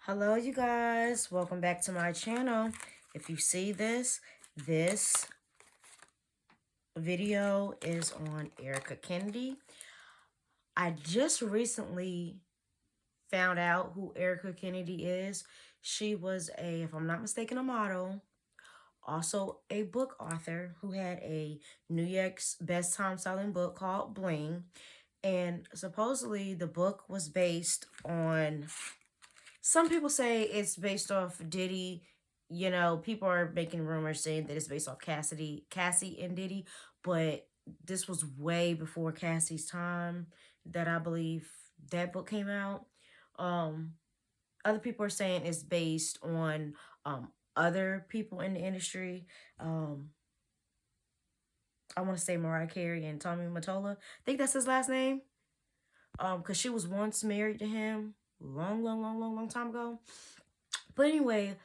Hello, you guys. Welcome back to my channel. If you see this video is on Erica Kennedy. I just recently found out who Erica Kennedy is. She was if I'm not mistaken, a model, also a book author who had a New York's best time selling book called Bling. And supposedly the book was based on, some people say it's based off Diddy. You know, people are making rumors saying that it's based off Cassie and Diddy, but this was way before Cassie's time that I believe that book came out. Um, Other people are saying it's based on other people in the industry. Um, I want to say Mariah Carey and Tommy Mottola. I think that's his last name. Because she was once married to him long time ago. But anyway,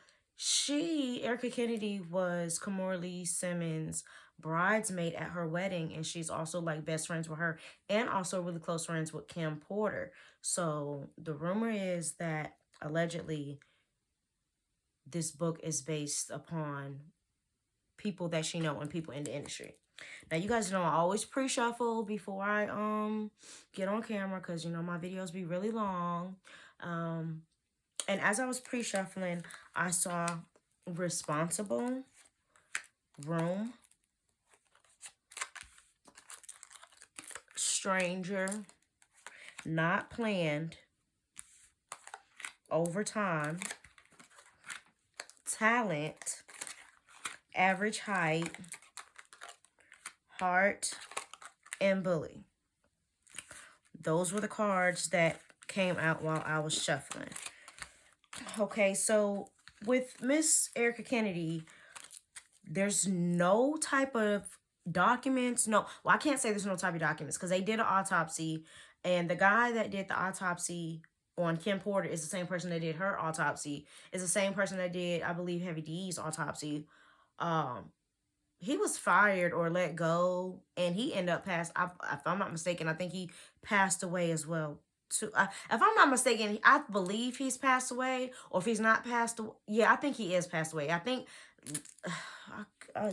Erica Kennedy, was Kimora Simmons' bridesmaid at her wedding, and she's also like best friends with her and also really close friends with Kim Porter. So the rumor is that allegedly this book is based upon people that she know and people in the industry. Now, you guys know I always pre-shuffle before I get on camera because, you know, my videos be really long. And as I was pre-shuffling, I saw responsible, room, stranger, not planned, overtime, talent, average height, heart, and bully. Those were the cards that came out while I was shuffling. Okay, so with Miss Erica Kennedy, there's no type of documents. No, well, I can't say there's no type of documents because they did an autopsy, and the guy that did the autopsy on Kim Porter is the same person that did her autopsy. Is the same person that did, I believe, Heavy D's autopsy. He was fired or let go, and he ended up if I'm not mistaken, I think he passed away as well. If I'm not mistaken, I believe he's passed away, or if he's not passed away, yeah, I think he is passed away. I think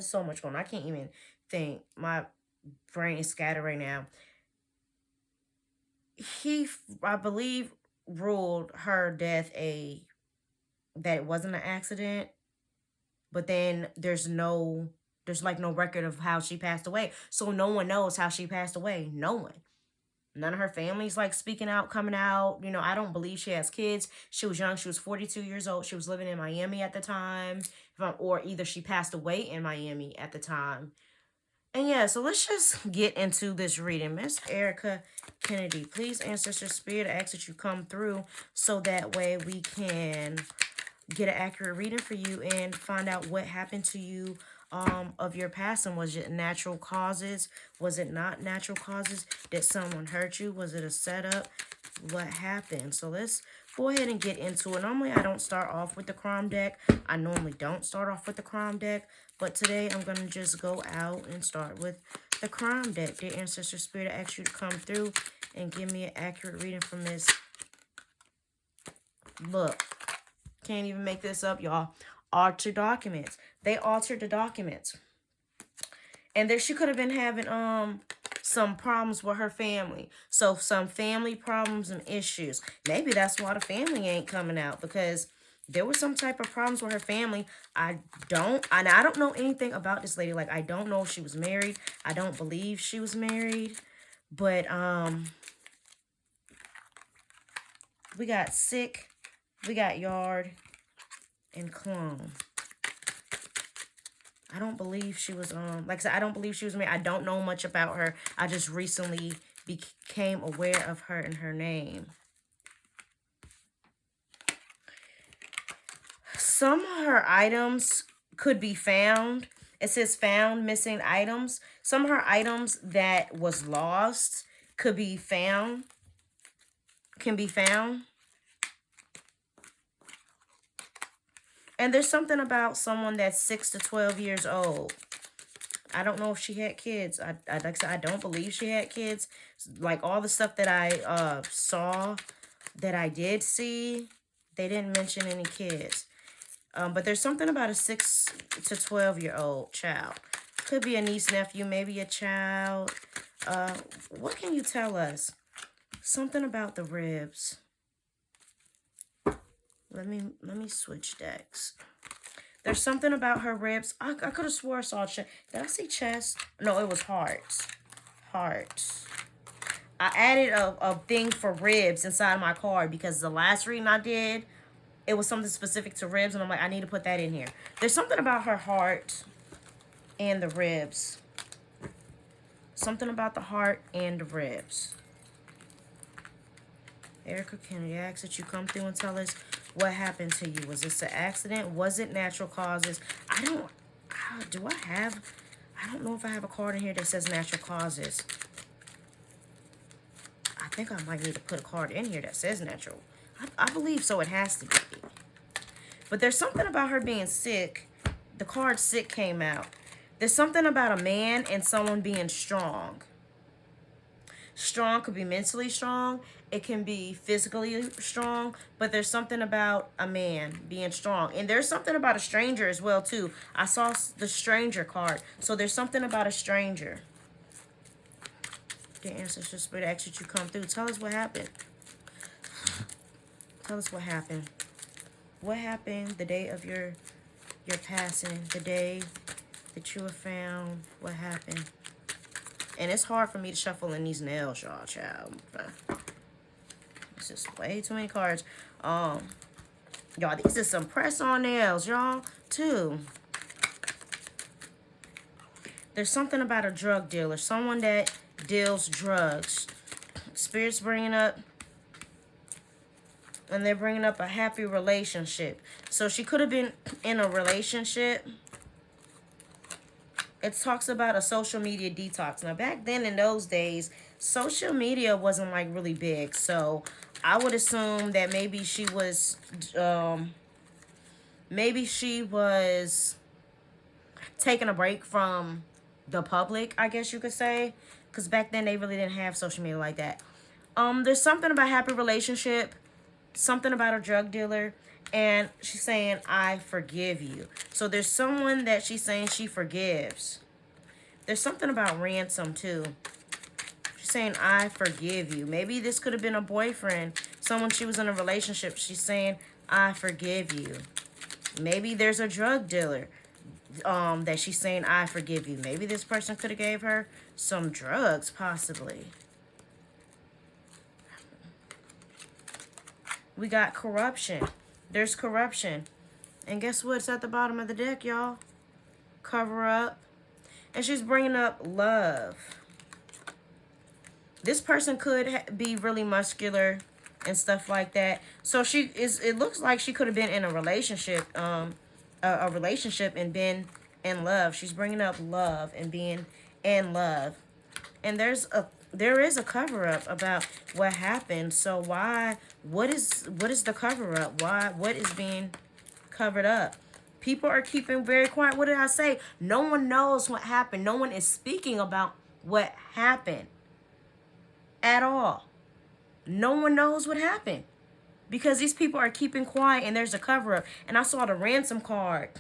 so much going on. I can't even think. My brain is scattered right now. He, I believe, ruled her death that it wasn't an accident, but then there's like no record of how she passed away. So no one knows how she passed away. No one. None of her family's like speaking out, coming out. You know, I don't believe she has kids. She was young. She was 42 years old. She was living in Miami at the time. Or either she passed away in Miami at the time. And yeah, so let's just get into this reading. Miss Erica Kennedy, please, ancestor spirit, I ask that you come through so that way we can get an accurate reading for you and find out what happened to you of your passing. Was it natural causes? Was it not natural causes? Did someone hurt you? Was it a setup? What happened? So let's go ahead and get into it. Normally, I don't start off with the crime deck. I normally don't start off with the crime deck. But today, I'm going to just go out and start with the crime deck. Dear Ancestor Spirit, I ask you to come through and give me an accurate reading from this. Look. Can't even make this up, y'all. Alter documents. They altered the documents. And there she could have been having some problems with her family. So some family problems and issues. Maybe that's why the family ain't coming out, because there was some type of problems with her family. I don't know anything about this lady. Like, I don't know if she was married. I don't believe she was married. But we got sick, we got yard, and clone. I don't believe she was, like I said, I don't believe she was married. I don't know much about her. I just recently became aware of her and her name. Some of her items could be found. It says found missing items. Some of her items that was lost could be found, can be found. And there's something about someone that's 6 to 12 years old. I don't know if she had kids. Like I said, I don't believe she had kids. Like all the stuff that I saw, that I did see, They didn't mention any kids. But there's something about a 6 to 12-year-old child. Could be a niece, nephew, maybe a child. What can you tell us? Something about the ribs. Let me switch decks. There's something about her ribs. I could have swore I saw chest. Did I see chest? No, it was hearts. Hearts. I added a thing for ribs inside my card because the last reading I did, it was something specific to ribs, and I'm like, I need to put that in here. There's something about her heart and the ribs. Something about the heart and the ribs. Erica Kennedy asks that you come through and tell us what happened to you. Was this an accident? Was it natural causes? I don't know if I have a card in here that says natural causes. I think I might need to put a card in here that says natural. I believe so. It has to be. But there's something about her being sick. The card sick came out. There's something about a man and someone being strong. Strong could be mentally strong. It can be physically strong. But there's something about a man being strong. And there's something about a stranger as well, too. I saw the stranger card. So there's something about a stranger. The ancestor spirit asks that you come through. Tell us what happened. Tell us what happened. What happened the day of your passing? The day that you were found. What happened? And it's hard for me to shuffle in these nails, y'all, child. It's just way too many cards. Y'all, these are some press-on nails, y'all, too. There's something about a drug dealer. Someone that deals drugs. Spirit's bringing up, and they're bringing up a happy relationship. So she could have been in a relationship. It talks about a social media detox. Now, back then in those days, social media wasn't like really big. So I would assume that maybe she was taking a break from the public, I guess you could say. Because back then they really didn't have social media like that. There's something about happy relationship. Something about a drug dealer. And she's saying, I forgive you. So there's someone that she's saying she forgives. There's something about ransom, too. She's saying, I forgive you. Maybe this could have been a boyfriend. Someone she was in a relationship. She's saying, I forgive you. Maybe there's a drug dealer that she's saying, I forgive you. Maybe this person could have gave her some drugs, possibly. We got corruption. There's corruption. And guess what's at the bottom of the deck, y'all? Cover up. And she's bringing up love. This person could be really muscular and stuff like that. So it looks like she could have been in a relationship, a relationship and been in love. She's bringing up love and being in love. And there is a cover-up about what happened. So what is the cover-up? What is being covered up? People are keeping very quiet. What did I say? No one knows what happened. No one is speaking about what happened at all. No one knows what happened because these people are keeping quiet and there's a cover-up. And I saw the ransom card.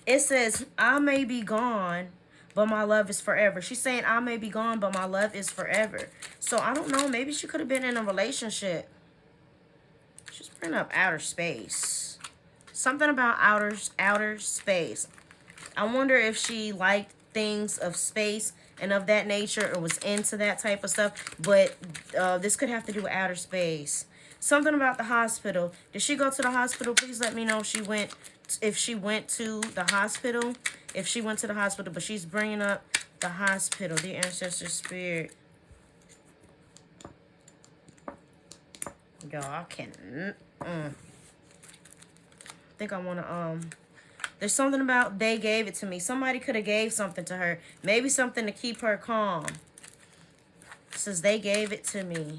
It says, I may be gone, but my love is forever. She's saying, I may be gone, but my love is forever. So, I don't know. Maybe she could have been in a relationship. She's bringing up outer space. Something about outer space. I wonder if she liked things of space and of that nature or was into that type of stuff. But this could have to do with outer space. Something about the hospital. Did she go to the hospital? Please let me know if she went to the hospital. If she went to the hospital, but she's bringing up the hospital, the ancestor spirit. Y'all, I can't. I think I want to, there's something about they gave it to me. Somebody could have gave something to her. Maybe something to keep her calm. It says they gave it to me.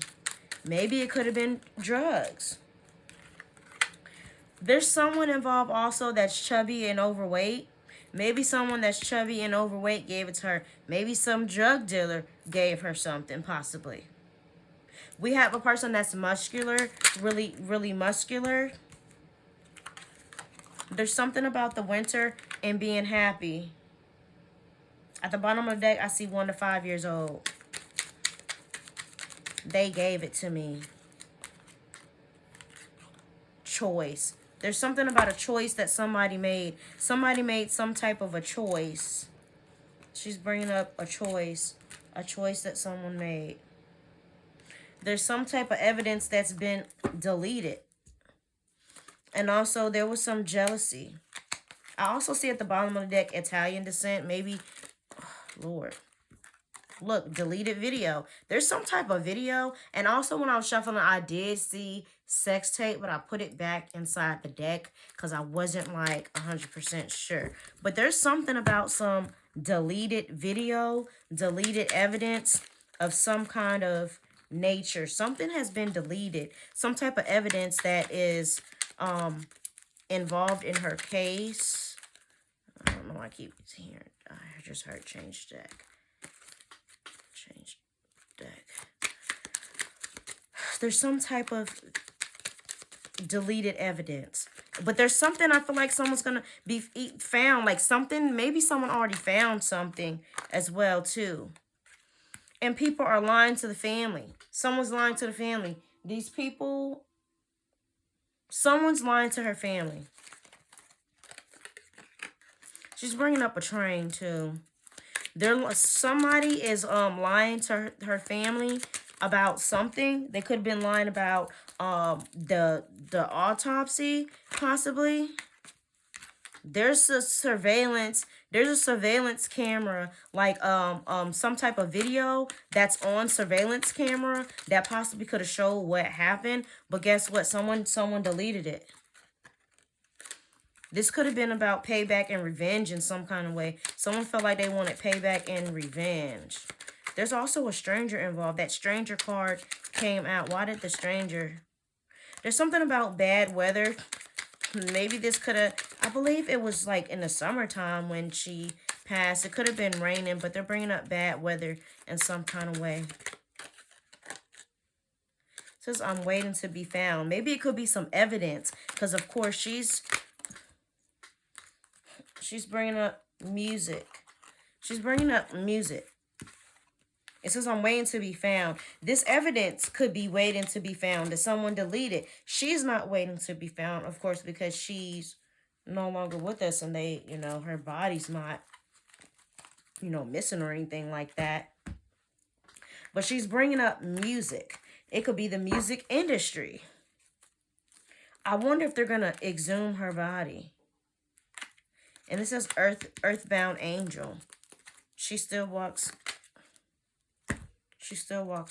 Maybe it could have been drugs. There's someone involved also that's chubby and overweight. Maybe someone that's chubby and overweight gave it to her. Maybe some drug dealer gave her something, possibly. We have a person that's muscular, really, really muscular. There's something about the winter and being happy. At the bottom of the deck, I see 1 to 5 years old. They gave it to me. Choice. There's something about a choice that somebody made. Somebody made some type of a choice. She's bringing up a choice. A choice that someone made. There's some type of evidence that's been deleted. And also, there was some jealousy. I also see at the bottom of the deck, Italian descent. Maybe, oh, Lord. Look, deleted video. There's some type of video. And also, when I was shuffling, I did see sex tape, but I put it back inside the deck because I wasn't like 100% sure. But there's something about some deleted video, deleted evidence of some kind of nature. Something has been deleted. Some type of evidence that is involved in her case. I don't know why I keep hearing. I just heard change deck. Change deck. There's some type of deleted evidence. But there's something I feel like someone's going to be found. Like something, maybe someone already found something as well too. And people are lying to the family. Someone's lying to the family. These people, someone's lying to her family. She's bringing up a train too. Somebody is lying to her family about something. They could have been lying about the autopsy, possibly. There's a surveillance camera, like some type of video that's on surveillance camera that possibly could have showed what happened. But guess what? Someone deleted it. This could have been about payback and revenge in some kind of way. Someone felt like they wanted payback and revenge. There's also a stranger involved. That stranger card came out. Why did the stranger? There's something about bad weather. Maybe this could have, I believe it was like in the summertime when she passed. It could have been raining, but they're bringing up bad weather in some kind of way. It says, I'm waiting to be found. Maybe it could be some evidence because, of course, she's bringing up music. She's bringing up music. It says, I'm waiting to be found. This evidence could be waiting to be found that someone deleted. She's not waiting to be found, of course, because she's no longer with us and they, her body's not, missing or anything like that. But she's bringing up music. It could be the music industry. I wonder if they're going to exhume her body. And it says earthbound angel. She still walks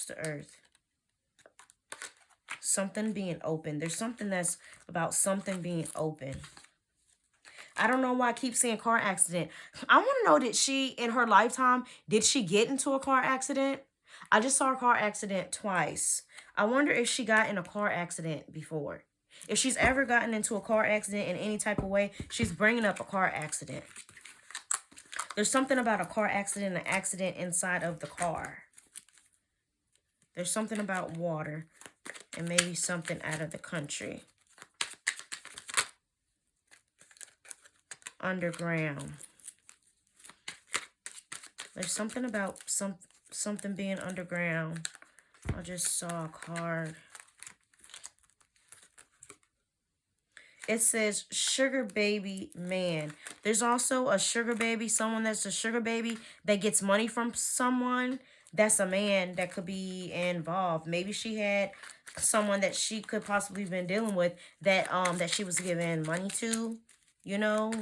to earth. Something being open. There's something that's about something being open. I don't know why I keep saying car accident. I want to know, did she, in her lifetime, did she get into a car accident? I just saw a car accident twice. I wonder if she got in a car accident before. If she's ever gotten into a car accident in any type of way, she's bringing up a car accident. There's something about a car accident, an accident inside of the car. There's something about water and maybe something out of the country. Underground. There's something about something being underground. I just saw a card. It says sugar baby man. There's also a sugar baby, someone that's a sugar baby that gets money from someone. That's a man that could be involved. Maybe she had someone that she could possibly been dealing with that that she was giving money to,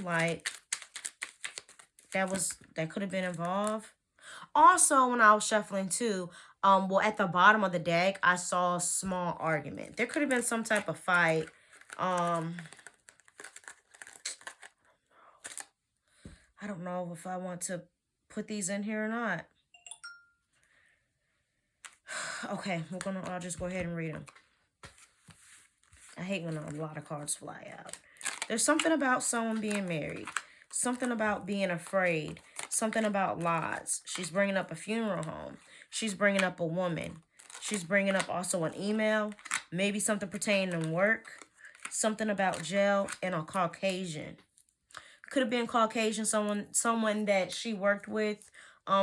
like that could have been involved. Also, when I was shuffling too, well, at the bottom of the deck, I saw a small argument. There could have been some type of fight. I don't know if I want to put these in here or not. Okay, I'll just go ahead and read them. I hate when a lot of cards fly out. There's something about someone being married. Something about being afraid. Something about lies. She's bringing up a funeral home. She's bringing up a woman. She's bringing up also an email, maybe something pertaining to work, something about jail, and a Caucasian. Could have been Caucasian, someone that she worked with,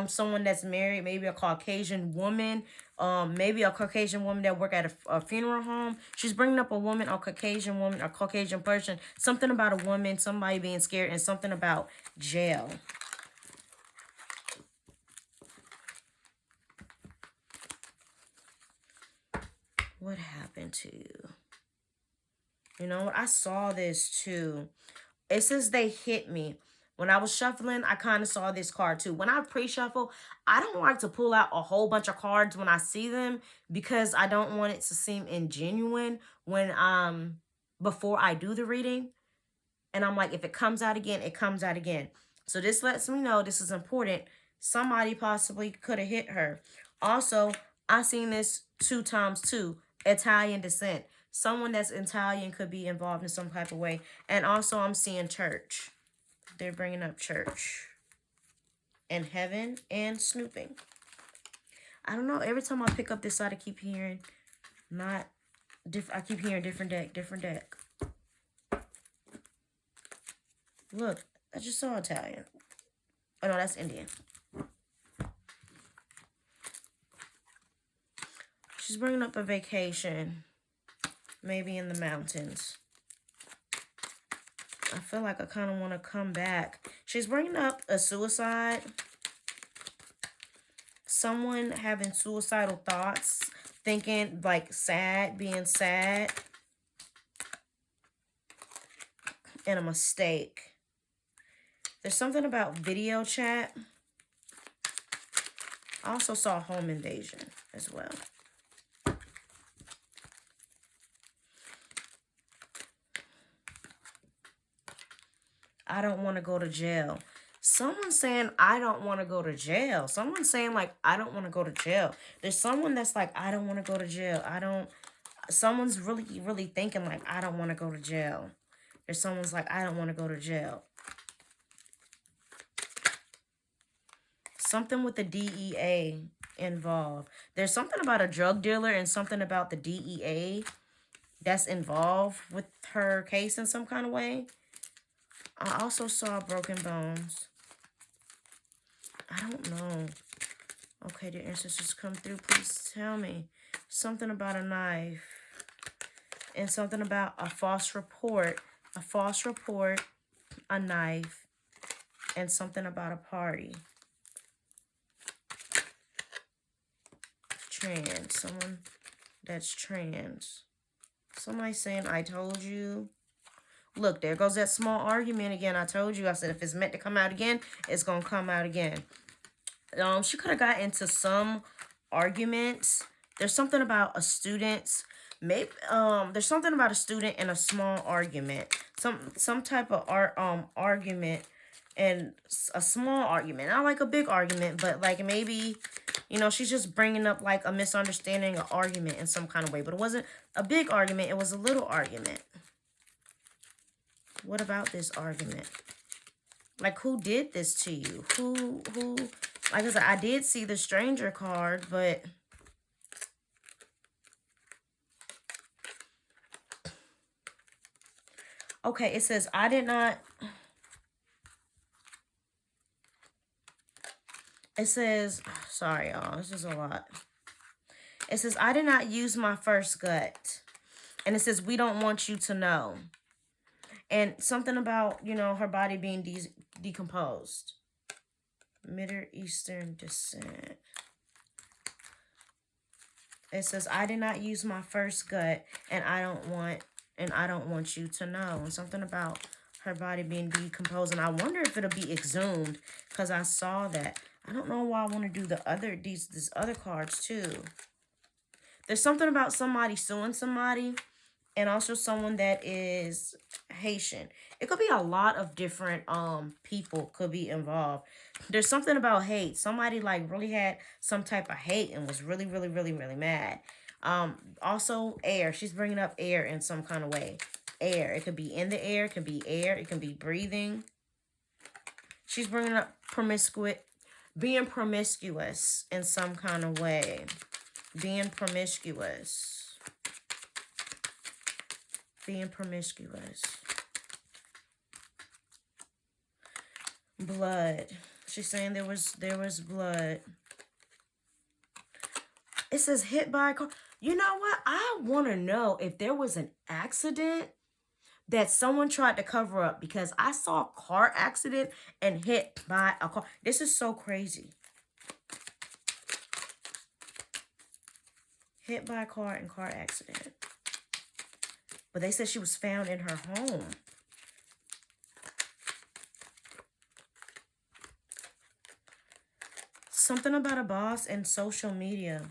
someone that's married, maybe a Caucasian woman, maybe a Caucasian woman that work at a funeral home. She's bringing up a woman, a Caucasian person, something about a woman, somebody being scared, and something about jail. What happened to you? You know what? I saw this too. It says they hit me. When I was shuffling, I kind of saw this card too. When I pre-shuffle, I don't like to pull out a whole bunch of cards when I see them because I don't want it to seem ingenuine when before I do the reading. And I'm like, if it comes out again, it comes out again. So this lets me know this is important. Somebody possibly could have hit her. Also, I seen this 2 times too. Italian descent. Someone that's Italian could be involved in some type of way. And also I'm seeing church. They're bringing up church. And heaven and snooping. I don't know. Every time I pick up this side, I keep hearing I keep hearing different deck. Look, I just saw Italian. Oh no, that's Indian. She's bringing up a vacation. Maybe in the mountains. I feel like I kind of want to come back. She's bringing up a suicide. Someone having suicidal thoughts. Thinking like sad, being sad. And a mistake. There's something about video chat. I also saw home invasion as well. I don't want to go to jail. Someone's saying, I don't want to go to jail. Someone's saying, like, I don't want to go to jail. There's someone that's like, I don't want to go to jail. Someone's really, really thinking, like, I don't want to go to jail. There's someone's like, I don't want to go to jail. Something with the DEA involved. There's something about a drug dealer and something about the DEA that's involved with her case in some kind of way. I also saw broken bones. I don't know. Okay, the ancestors come through. Please tell me. Something about a knife. And something about a false report. A false report. A knife. And something about a party. Trans. Someone that's trans. Somebody saying, I told you. Look, there goes that small argument again. I told you. I said, if it's meant to come out again, it's going to come out again. She could have got into some arguments. There's something about a student. Maybe there's something about a student and a small argument. Some type of argument and a small argument. Not like a big argument, but like maybe, you know, she's just bringing up like a misunderstanding, an argument in some kind of way. But it wasn't a big argument. It was a little argument. What about this argument? Like, who did this to you? Who, like I said, I did see the stranger card, but okay, it says, I did not, it says, sorry, y'all, this is a lot. It says, I did not use my first gut. And it says, we don't want you to know. And something about, you know, her body being decomposed. Middle Eastern descent. It says, I did not use my first gut, and I don't want you to know. And something about her body being decomposed. And I wonder if it'll be exhumed, because I saw that. I don't know why I want to do these other cards too. There's something about somebody suing somebody. And also someone that is Haitian. It could be a lot of different people could be involved. There's something about hate. Somebody like really had some type of hate and was really, really, really, really mad. Also air. She's bringing up air in some kind of way. Air. It could be in the air. It could be air. It can be breathing. She's bringing up being promiscuous in some kind of way. Being promiscuous. Being promiscuous. Blood. She's saying there was blood. It says hit by a car. You know what? I want to know if there was an accident that someone tried to cover up, because I saw a car accident and hit by a car. This is so crazy. Hit by a car and car accident. But they said she was found in her home. Something about a boss and social media.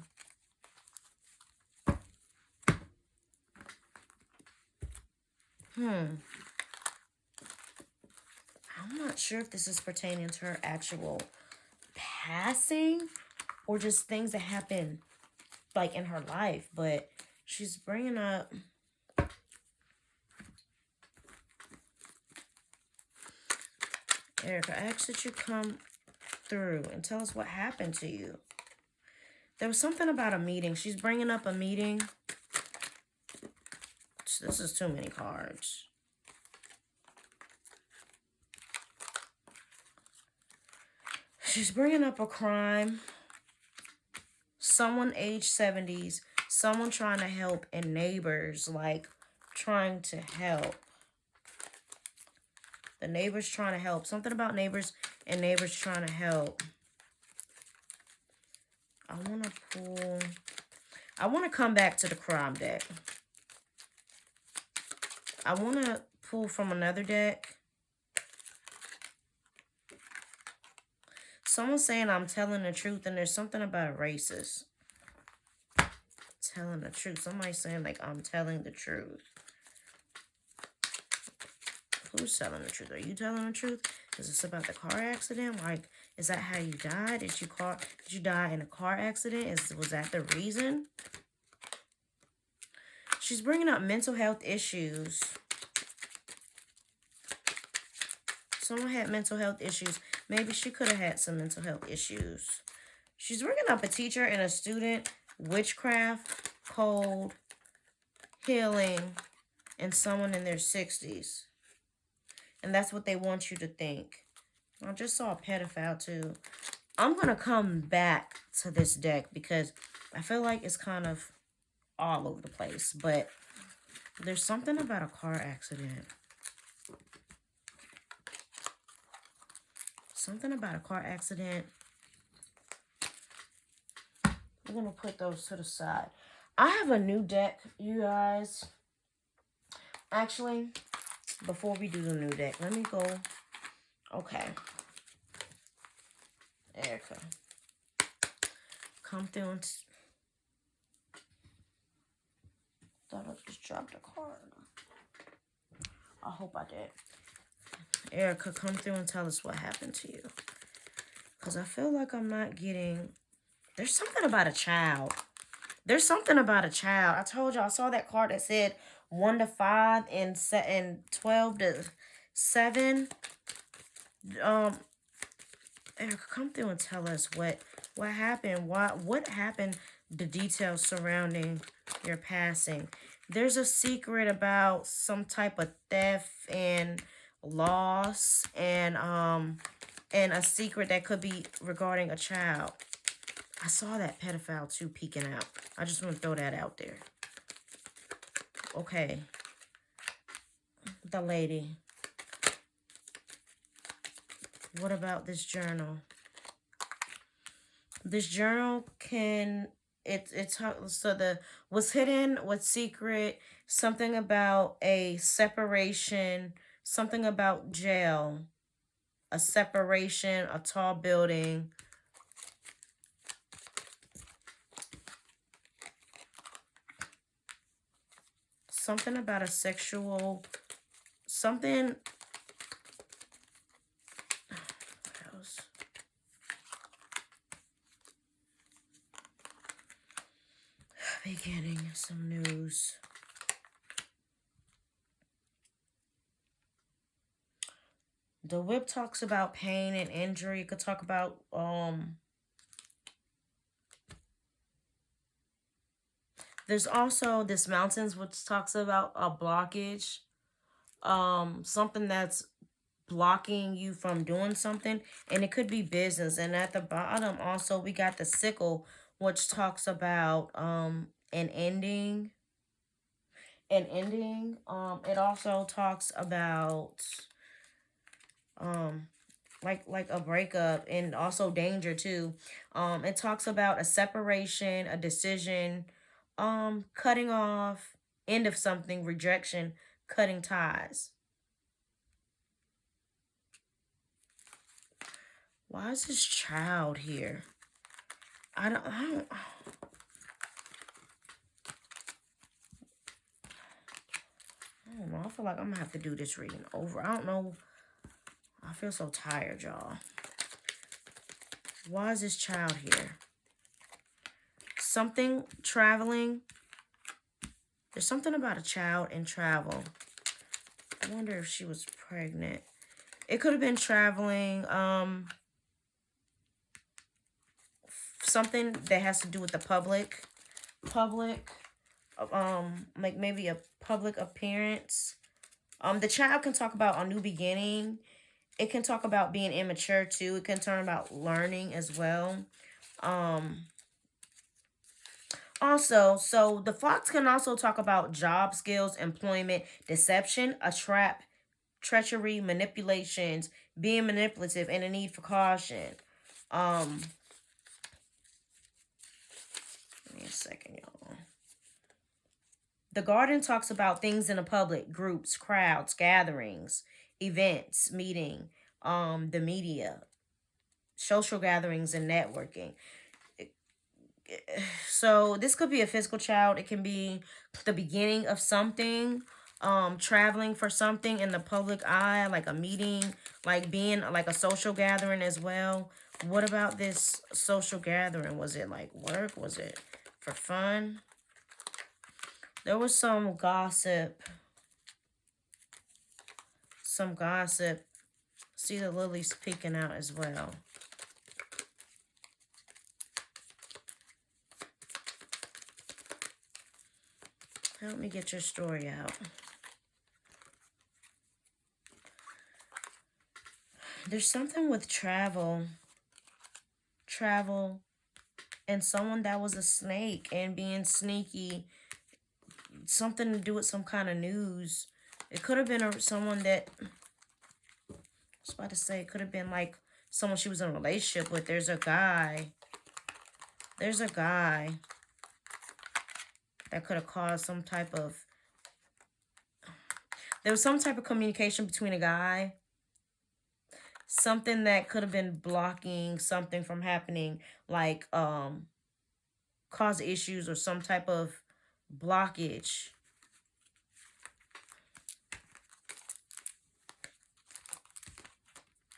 I'm not sure if this is pertaining to her actual passing or just things that happen like in her life, but she's bringing up Erica, I ask that you come through and tell us what happened to you. There was something about a meeting. She's bringing up a meeting. This is too many cards. She's bringing up a crime. Someone age 70s. Someone trying to help, and neighbors like trying to help. The neighbors trying to help. Something about neighbors and neighbors trying to help. I want to come back to the crime deck. I want to pull from another deck. Someone's saying I'm telling the truth, and there's something about a racist. Telling the truth. Somebody's saying like I'm telling the truth. Who's telling the truth? Are you telling the truth? Is this about the car accident? Like, is that how you died? Did you die in a car accident? Was that the reason? She's bringing up mental health issues. Someone had mental health issues. Maybe she could have had some mental health issues. She's bringing up a teacher and a student, witchcraft, cold, healing, and someone in their 60s. And that's what they want you to think. I just saw a pedophile too. I'm going to come back to this deck because I feel like it's kind of all over the place. But there's something about a car accident. Something about a car accident. We're going to put those to the side. I have a new deck, you guys. Actually, before we do the new deck, let me go. Okay. Erica. Come through and... thought I just dropped a card. I hope I did. Erica, come through and tell us what happened to you. Because I feel like I'm not getting... There's something about a child. There's something about a child. I told you, I saw that card that said 1 to 5 and 12 to 7. Erica, come through and tell us what happened. What happened, the details surrounding your passing. There's a secret about some type of theft and loss, and a secret that could be regarding a child. I saw that pedophile too peeking out. I just want to throw that out there. Okay. The lady. What about this journal? This journal can... It's so the what's hidden, what's secret, something about a separation, something about jail, a separation, a tall building. Something about a sexual, something. What else? Beginning some news. The whip talks about pain and injury. It could talk about There's also this mountains, which talks about a blockage, something that's blocking you from doing something, and it could be business. And at the bottom, also, we got the sickle, which talks about an ending. An ending. It also talks about um like a breakup and also danger too. It talks about a separation, a decision, cutting off, end of something, rejection, cutting ties. Why is this child here? I don't know. I feel like I'm gonna have to do this reading over. I don't know. I feel so tired, y'all. Why is this child here? Something traveling. There's something about a child and travel. I wonder if she was pregnant. It could have been traveling. Something that has to do with the public. Like maybe a public appearance. The child can talk about a new beginning. It can talk about being immature too. It can turn about learning as well. Um, Also, so the fox can also talk about job skills, employment, deception, a trap, treachery, manipulations, being manipulative, and a need for caution. Um, Give me a second, y'all. The garden talks about things in the public, groups, crowds, gatherings, events, meeting, the media, social gatherings, and networking. So this could be a physical child. It can be the beginning of something, traveling for something in the public eye, like a meeting, like being like a social gathering as well. What about this social gathering? Was it like work? Was it for fun? There was some gossip. Some gossip. See the lilies peeking out as well. Help me get your story out. There's something with travel, and someone that was a snake and being sneaky. Something to do with some kind of news. It could have been someone that, I was about to say, it could have been like someone she was in a relationship with. There's a guy. There's a guy that could have caused some type of, there was some type of communication between a guy. Something that could have been blocking something from happening, like cause issues or some type of blockage.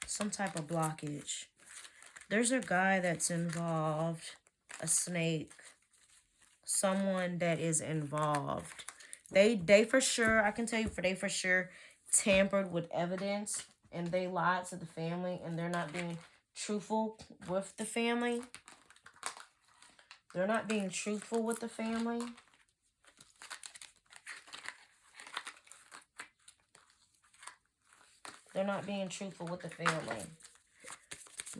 Some type of blockage. There's a guy that's involved, a snake, someone that is involved. They for sure, I can tell you, they for sure tampered with evidence, and they lied to the family, and they're not being truthful with the family. They're not being truthful with the family. They're not being truthful with the family.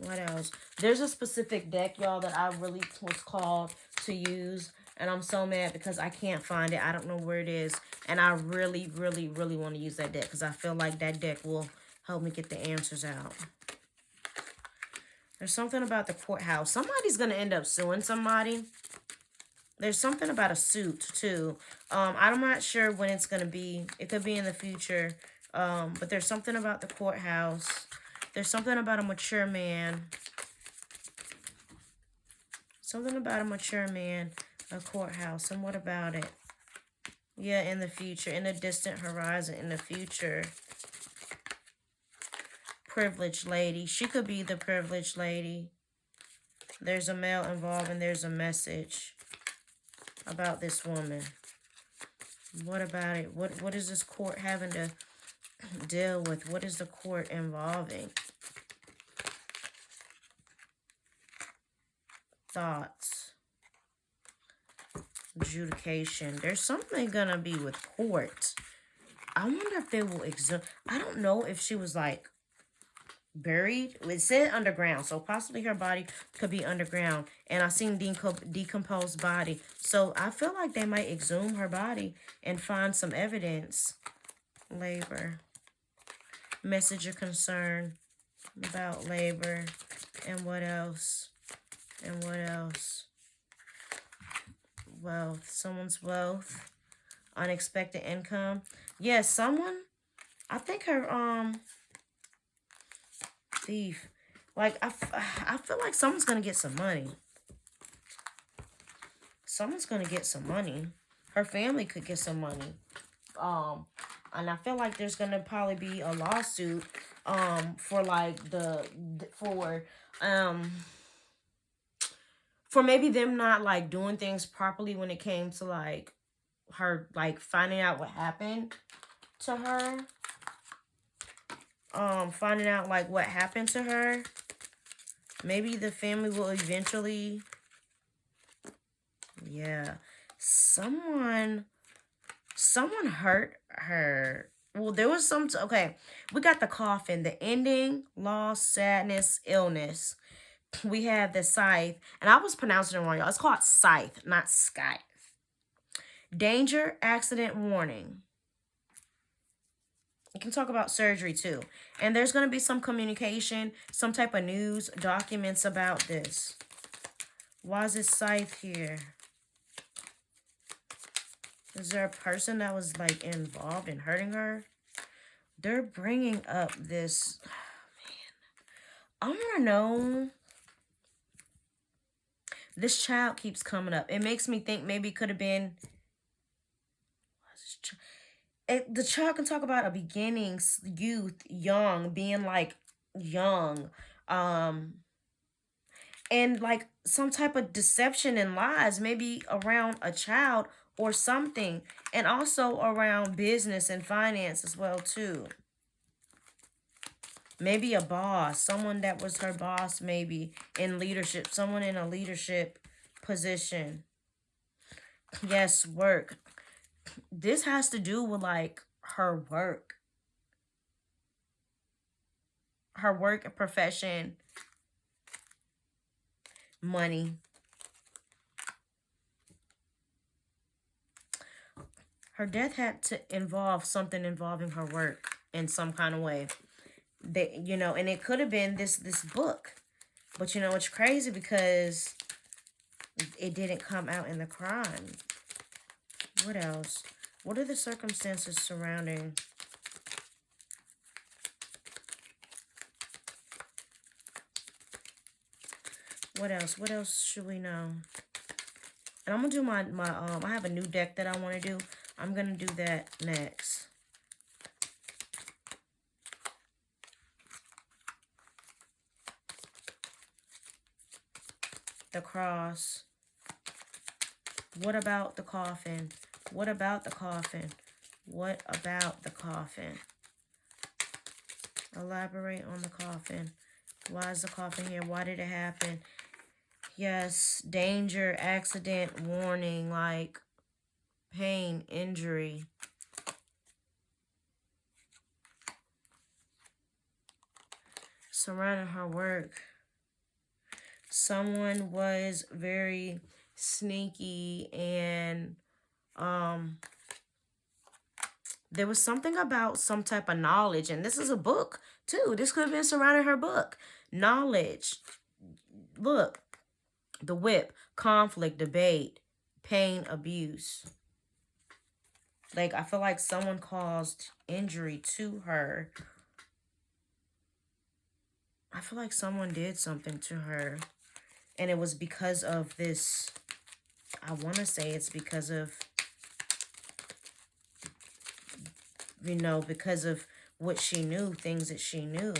What else? There's a specific deck, y'all, that I really was called to use. And I'm so mad because I can't find it. I don't know where it is. And I really, really, really want to use that deck because I feel like that deck will help me get the answers out. There's something about the courthouse. Somebody's going to end up suing somebody. There's something about a suit, too. I'm not sure when it's going to be. It could be in the future. But there's something about the courthouse. There's something about a mature man. Something about a mature man, a courthouse. And what about it? Yeah, in the future, in the distant horizon, in the future. Privileged lady. She could be the privileged lady. There's a male involved and there's a message about this woman. What about it? What is this court having to deal with? What is the court involving? Thoughts. Adjudication. There's something gonna be with court. I wonder if they will exhume. I don't know if she was like buried. It said underground, so possibly her body could be underground. And I seen decomposed body, so I feel like they might exhume her body and find some evidence. Labor. Message of concern about labor. And what else? And what else? Wealth. Someone's wealth. Unexpected income. Yes, someone. I think her thief. Like I feel like someone's gonna get some money. Someone's gonna get some money. Her family could get some money. And I feel like there's gonna probably be a lawsuit for like for maybe them not like doing things properly when it came to like her like finding out what happened to her. Finding out like what happened to her. Maybe the family will eventually, yeah, someone hurt her. Well, there was some, okay, we got the coffin, the ending, loss, sadness, illness. We have the scythe, and I was pronouncing it wrong, y'all. It's called scythe, not scythe. Danger, accident, warning. You can talk about surgery too. And there's going to be some communication, some type of news, documents about this. Why is this scythe here? Is there a person that was like involved in hurting her? They're bringing up this. Oh, man. I want to know. This child keeps coming up. It makes me think maybe it could have been. The child can talk about a beginning, youth, young, being like young, and like some type of deception and lies, maybe around a child or something, and also around business and finance as well too. Maybe a boss, someone that was her boss, maybe in leadership, someone in a leadership position. Yes, work. This has to do with like her work and profession, money. Her death had to involve something involving her work in some kind of way. That, you know, and it could have been this book. But you know, it's crazy because it didn't come out in the crime. What else? What are the circumstances surrounding? What else? What else should we know? And I'm gonna do my I have a new deck that I want to do. I'm gonna do that next. The cross. What about the coffin? What about the coffin? What about the coffin? Elaborate on the coffin. Why is the coffin here? Why did it happen? Yes, danger, accident, warning, like pain, injury. Surrounding her work. Someone was very sneaky and there was something about some type of knowledge, and this is a book too. This could have been surrounding her book. Knowledge. Look, the whip, conflict, debate, pain, abuse. Like, I feel like someone caused injury to her. I feel like someone did something to her, and it was because of this. I want to say it's because of, you know, because of what she knew, things that she knew.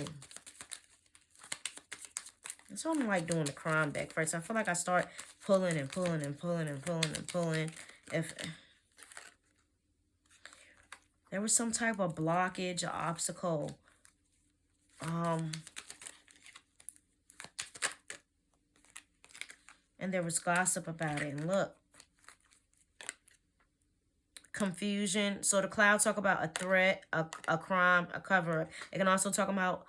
That's why I don't like doing the crime deck first. I feel like I start pulling and pulling and pulling and pulling and pulling. If there was some type of blockage or obstacle, and there was gossip about it. And look, confusion. So the clouds talk about a threat, a crime, a cover-up. It can also talk about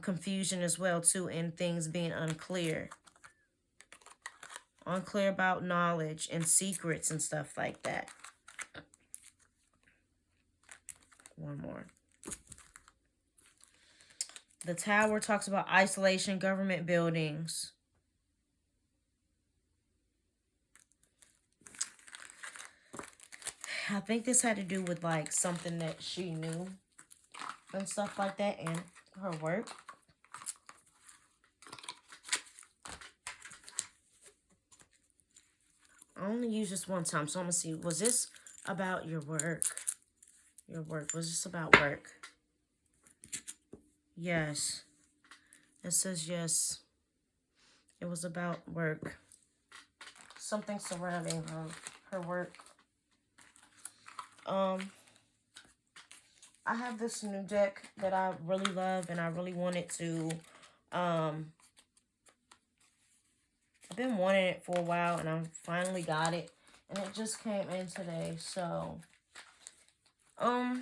confusion as well, too, and things being unclear. Unclear about knowledge and secrets and stuff like that. One more. The Tower talks about isolation, government buildings. I think this had to do with like something that she knew and stuff like that, and her work. I only used this one time, so I'm gonna see. Was this about your work? Your work. Was this about work? Yes. It says yes. It was about work. Something surrounding her work. I have this new deck that I really love, and I really wanted to, I've been wanting it for a while, and I finally got it, and it just came in today. So I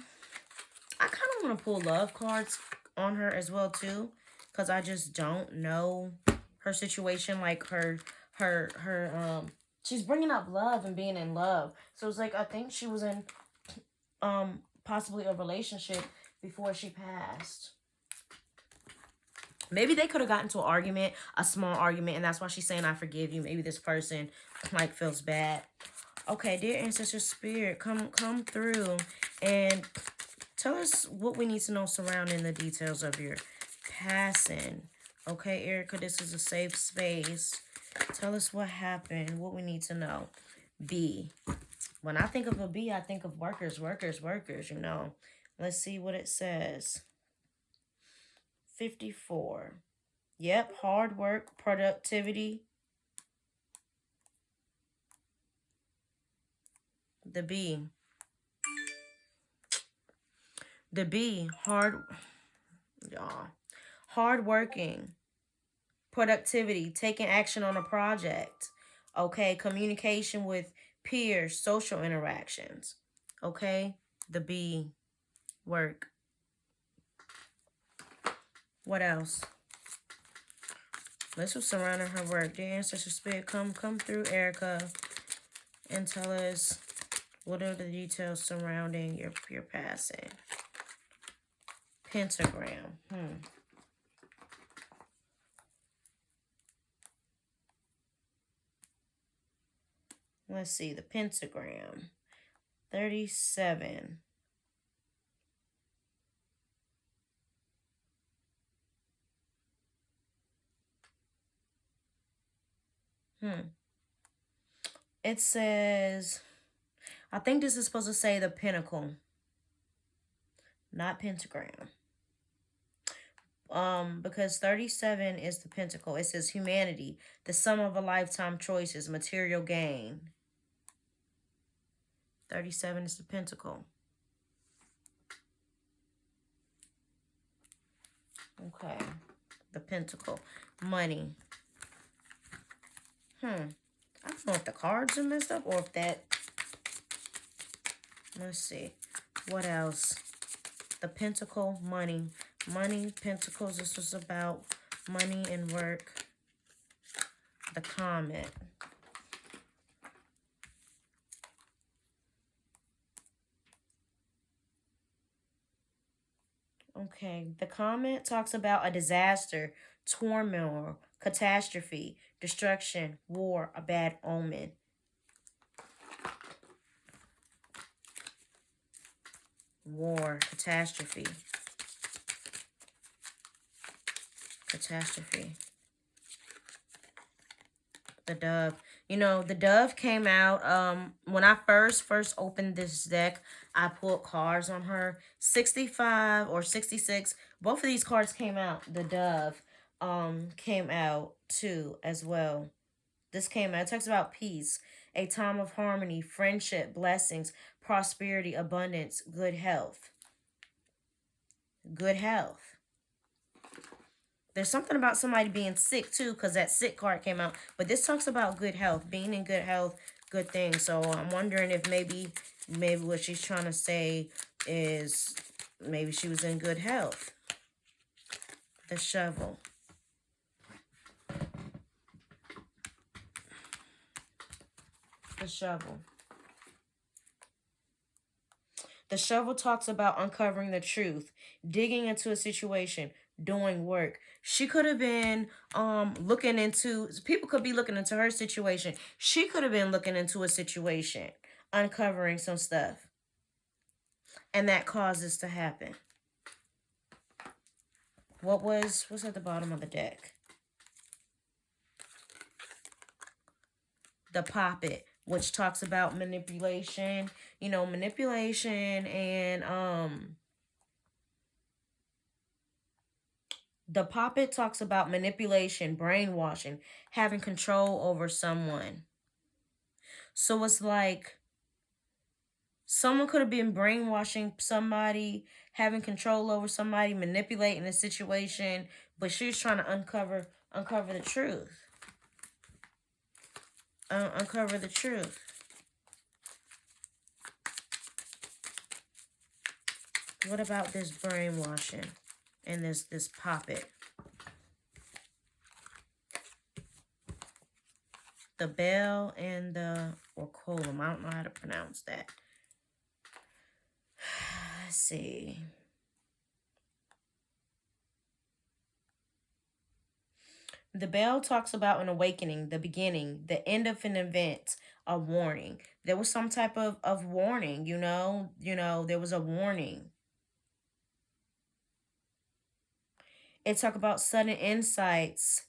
kind of want to pull love cards on her as well too, because I just don't know her situation, like her she's bringing up love and being in love. So it's like, I think she was in possibly a relationship before she passed. Maybe they could have gotten into an argument, a small argument, and that's why she's saying, I forgive you. Maybe this person like feels bad. Okay, dear ancestor spirit, come through and tell us what we need to know surrounding the details of your passing. Okay, Erica, this is a safe space. Tell us what happened, what we need to know. B. When I think of a B, I think of workers, you know. Let's see what it says. 54. Yep, hard work, productivity. The B. The B, hard working, productivity, taking action on a project. Okay, communication with peers, social interactions. Okay, the B, work. What else? This was surrounding her work. Dear ancestor spirit, come through, Erica, and tell us what are the details surrounding your passing. Pentagram. Let's see, the pentagram. 37. It says, I think this is supposed to say the pinnacle, not pentagram. Because 37 is the pentacle. It says humanity, the sum of a lifetime choices, material gain. 37 is the pentacle. Okay, the pentacle, money. I don't know if the cards are messed up or if that... Let's see. What else? The pentacle, money. Money, pentacles. This was about money and work. The comet. Okay. The comet talks about a disaster, turmoil, catastrophe, destruction, war, a bad omen. War, catastrophe. Catastrophe. The dove. You know, the dove came out, when I first opened this deck, I pulled cards on her. 65 or 66, both of these cards came out. The dove came out too as well. This came out. It talks about peace, a time of harmony, friendship, blessings, prosperity, abundance, good health. Good health. There's something about somebody being sick too, because that sick card came out. But this talks about good health, being in good health, good things. So I'm wondering if maybe Maybe what she's trying to say is maybe she was in good health. The shovel. The shovel. The shovel talks about uncovering the truth, digging into a situation, doing work. She could have been looking into, people could be looking into her situation. She could have been looking into a situation, uncovering some stuff. And that causes to happen. What's at the bottom of the deck? The Poppet, which talks about manipulation, manipulation and the Poppet talks about manipulation, brainwashing, having control over someone. So it's like someone could have been brainwashing somebody, having control over somebody, manipulating the situation, but she's trying to uncover the truth. Uncover the truth. What about this brainwashing and this Poppet? The bell and the orcolum. I don't know how to pronounce that. Let's see. The bell talks about an awakening, the beginning, the end of an event, a warning. There was some type of warning, there was a warning. It talked about sudden insights,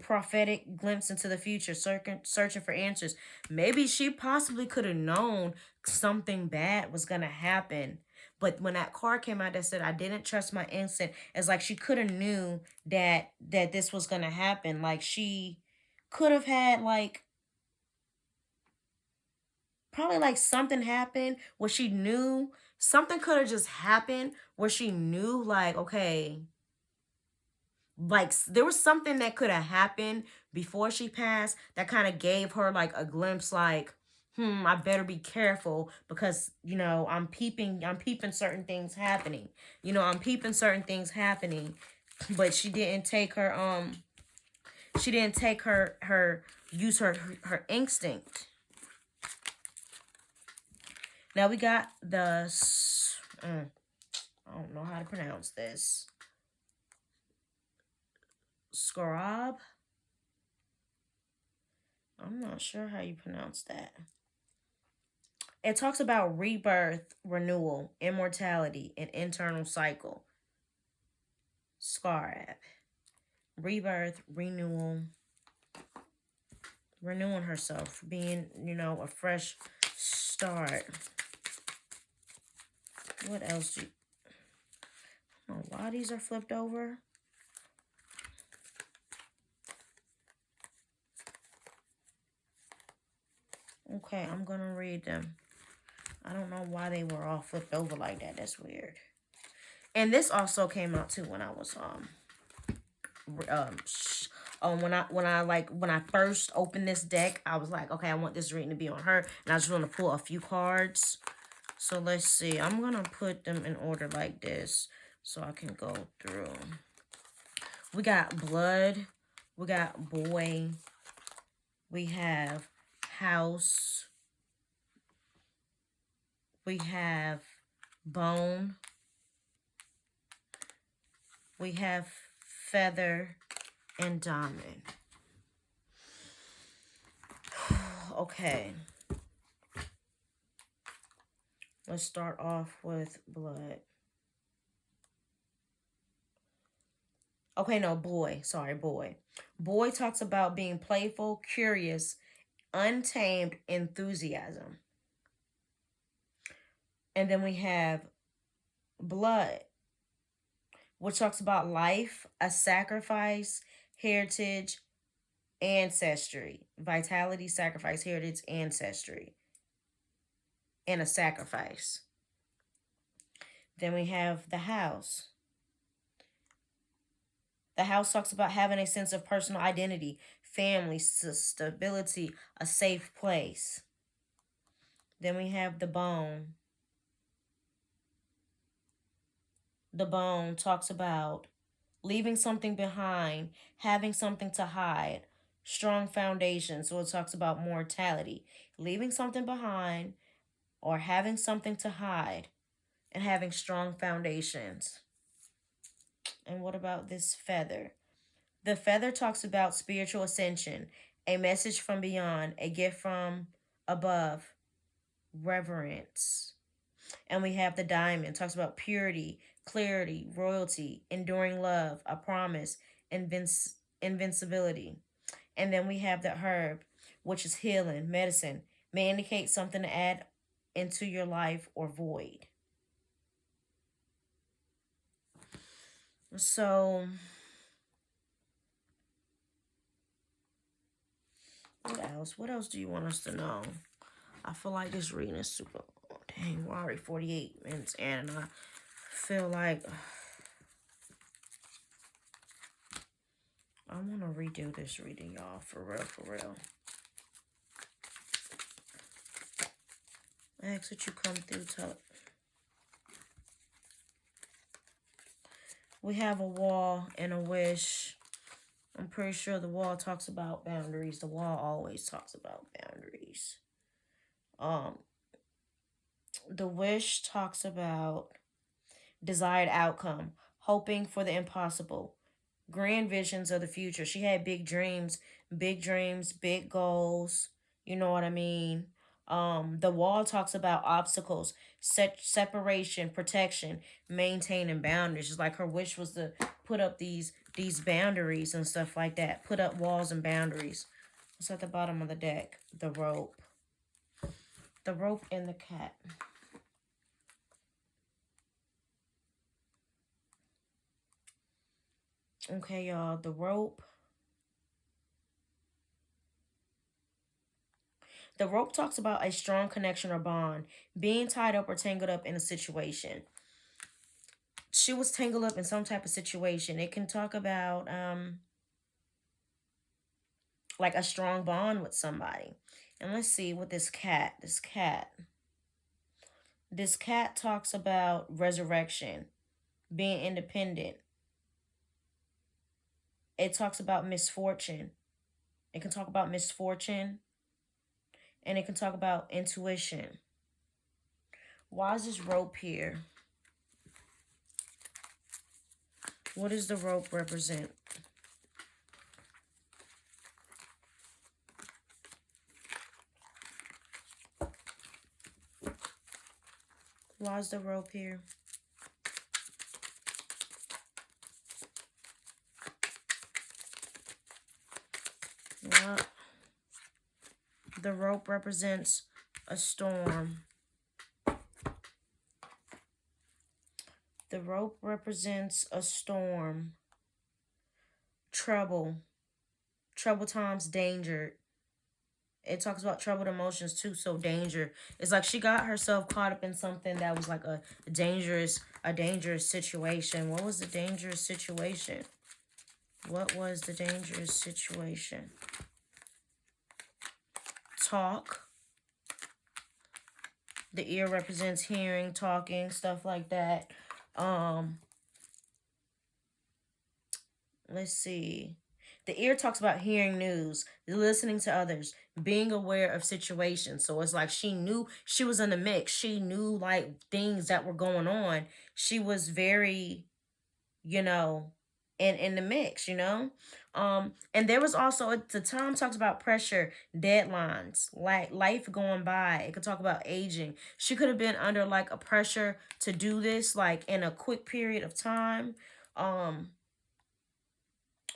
prophetic glimpse into the future, searching for answers. Maybe she possibly could have known something bad was gonna happen, but when that card came out that said I didn't trust my instinct, it's like she could have knew that this was gonna happen. Like she could have had probably something happened where she knew something could have just happened where she knew okay, there was something that could have happened before she passed that kind of gave her a glimpse I better be careful because I'm peeping certain things happening. I'm peeping certain things happening, but she didn't take her use her instinct. Now we got the I don't know how to pronounce this. Scarab. I'm not sure how you pronounce that. It talks about rebirth, renewal, immortality, and internal cycle. Scarab. Rebirth, renewal, renewing herself, being, a fresh start. What else do you... I don't know why these are flipped over. Okay, I'm going to read them. I don't know why they were all flipped over like that. That's weird. And this also came out too when I was when I first opened this deck, I was like, okay, I want this reading to be on her, and I just want to pull a few cards. So let's see. I'm gonna put them in order like this so I can go through. We got blood. We got boy. We have house. We have bone. We have feather and diamond. Okay. Let's start off with blood. Okay, no, boy. Sorry, boy. Boy talks about being playful, curious, untamed enthusiasm. And then we have blood, which talks about life, a sacrifice, heritage, ancestry. Vitality, sacrifice, heritage, ancestry. And a sacrifice. Then we have the house. The house talks about having a sense of personal identity, family, stability, a safe place. Then we have the bone. The bone talks about leaving something behind, having something to hide, strong foundation. So it talks about mortality, leaving something behind or having something to hide and having strong foundations. And what about this feather? The feather talks about spiritual ascension, a message from beyond, a gift from above, reverence. And we have the diamond, talks about purity, clarity, royalty, enduring love, a promise, invincibility. And then we have the herb, which is healing, medicine, may indicate something to add into your life or void. So, what else? What else do you want us to know? I feel like this reading is super. Oh, dang, we're already 48 minutes in, and I feel like I want to redo this reading, y'all. For real, for real. I ask that you come through. We have a wall and a wish. I'm pretty sure the wall talks about boundaries. The wall always talks about boundaries. The wish talks about desired outcome, hoping for the impossible, grand visions of the future. She had big dreams, big goals. You know what I mean? The wall talks about obstacles, separation, protection, maintaining boundaries. It's like her wish was to put up these boundaries and stuff like that. Put up walls and boundaries. What's at the bottom of the deck? The rope. The rope and the cat. Okay, y'all, the rope. The rope talks about a strong connection or bond, being tied up or tangled up in a situation. She was tangled up in some type of situation. It can talk about like a strong bond with somebody. And let's see what this cat. This cat talks about resurrection, being independent. It talks about misfortune. It can talk about misfortune. And it can talk about intuition. Why is this rope here? What does the rope represent? Why is the rope here? Well, the rope represents a storm. The rope represents a storm. Trouble times, danger. It talks about troubled emotions too, so danger. It's like she got herself caught up in something that was like a dangerous situation. What was the dangerous situation? What was the dangerous situation? Talk. The ear represents hearing, talking, stuff like that. Let's see. The ear talks about hearing news, listening to others, being aware of situations. So it's like she knew she was in the mix. She knew like things that were going on. She was very, you know, in the mix, you know. And there was also the time talks about pressure, deadlines, like life going by. It could talk about aging. She could have been under like a pressure to do this like in a quick period of time.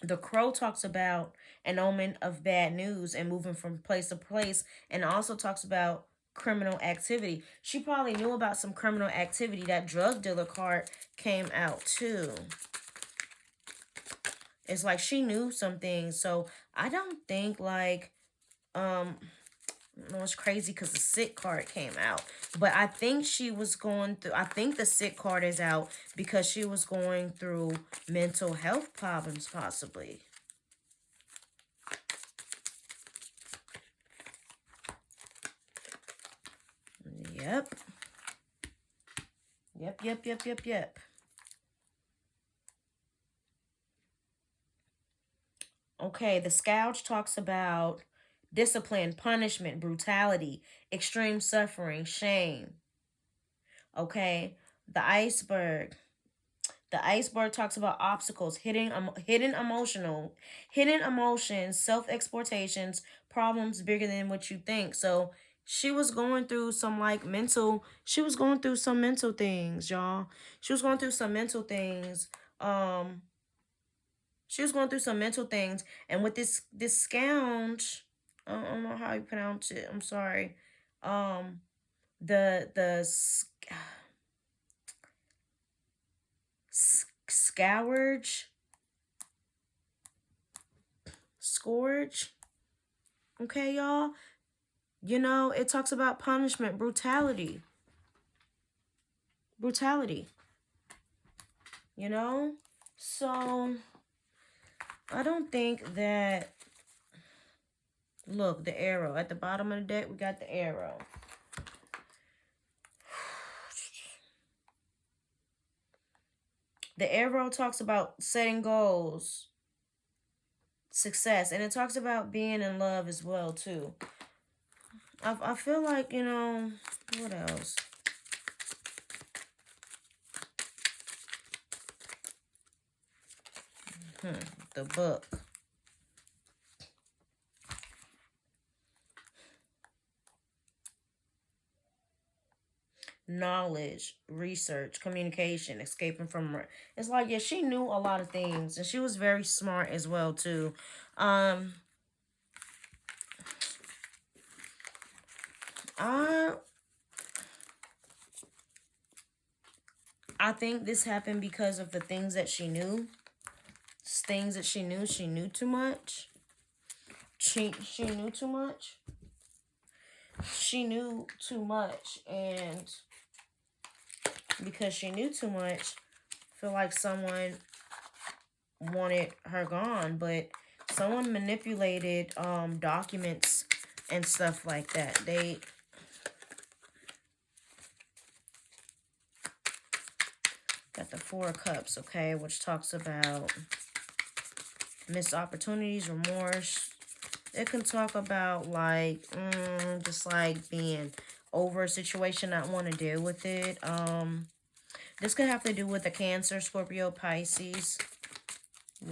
The crow talks about an omen of bad news and moving from place to place, and also talks about criminal activity. She probably knew about some criminal activity. That drug dealer card came out too. It's like she knew some things. So I don't think like no, it's crazy because the sick card came out. But I think she was going through, I think the sick card is out because she was going through mental health problems, possibly. Yep. Yep. Okay, the Scourge talks about discipline, punishment, brutality, extreme suffering, shame. Okay, the iceberg. The iceberg talks about obstacles, hidden emotions, self exploitations, problems bigger than what you think. So she was going through some like mental. She was going through some mental things, y'all. She was going through some mental things. Um, she was going through some mental things, and with this scourge, I don't know how you pronounce it. I'm sorry. Um, the scourge, scourge. Okay, y'all. You know, it talks about punishment, brutality, brutality. You know, so I don't think that. Look, the arrow at the bottom of the deck. We got the arrow. The arrow talks about setting goals, success, and it talks about being in love as well too. I feel like, you know, what else? The book. Knowledge, research, communication, escaping from her. It's like, yeah, she knew a lot of things, and she was very smart as well too. Um, I I think this happened because of the things that she knew. Things that she knew too much. She knew too much. She knew too much, and because she knew too much, I feel like someone wanted her gone, but someone manipulated documents and stuff like that. They got the Four of Cups, okay, which talks about missed opportunities, remorse. It can talk about like just like being over a situation, not want to deal with it. This could have to do with the Cancer, Scorpio, Pisces,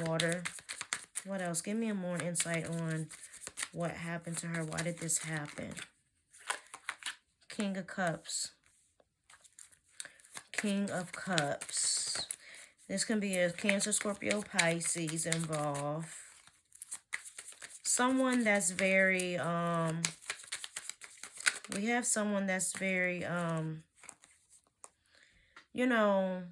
water. What else? Give me a more insight on what happened to her. Why did this happen? King of Cups. King of Cups. This can be a Cancer, Scorpio, Pisces involved. Someone that's very, we have someone that's very, you know,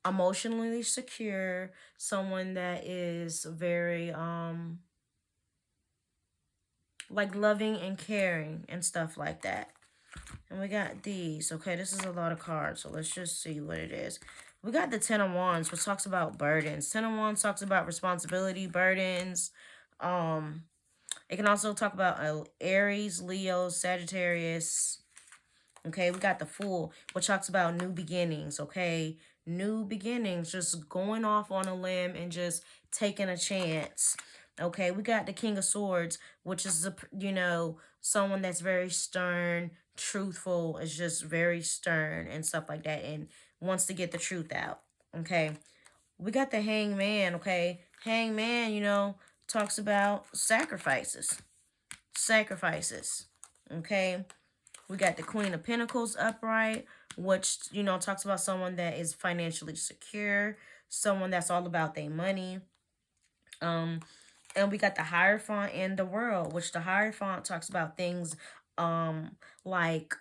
emotionally secure. Someone that is very, like loving and caring and stuff like that. And we got these. Okay, this is a lot of cards, so let's just see what it is. We got the Ten of Wands, which talks about burdens. Ten of Wands talks about responsibility, burdens. It can also talk about Aries, Leo, Sagittarius. Okay, we got the Fool, which talks about new beginnings. Okay, new beginnings, just going off on a limb and just taking a chance. Okay, we got the King of Swords, which is, you know, someone that's very stern, truthful, is just very stern and stuff like that, and wants to get the truth out. Okay, we got the Hangman. Okay, Hangman, you know, talks about sacrifices. Sacrifices. Okay, we got the Queen of Pentacles upright, which, you know, talks about someone that is financially secure, someone that's all about their money. And we got the Hierophant in the World, which the Hierophant talks about things like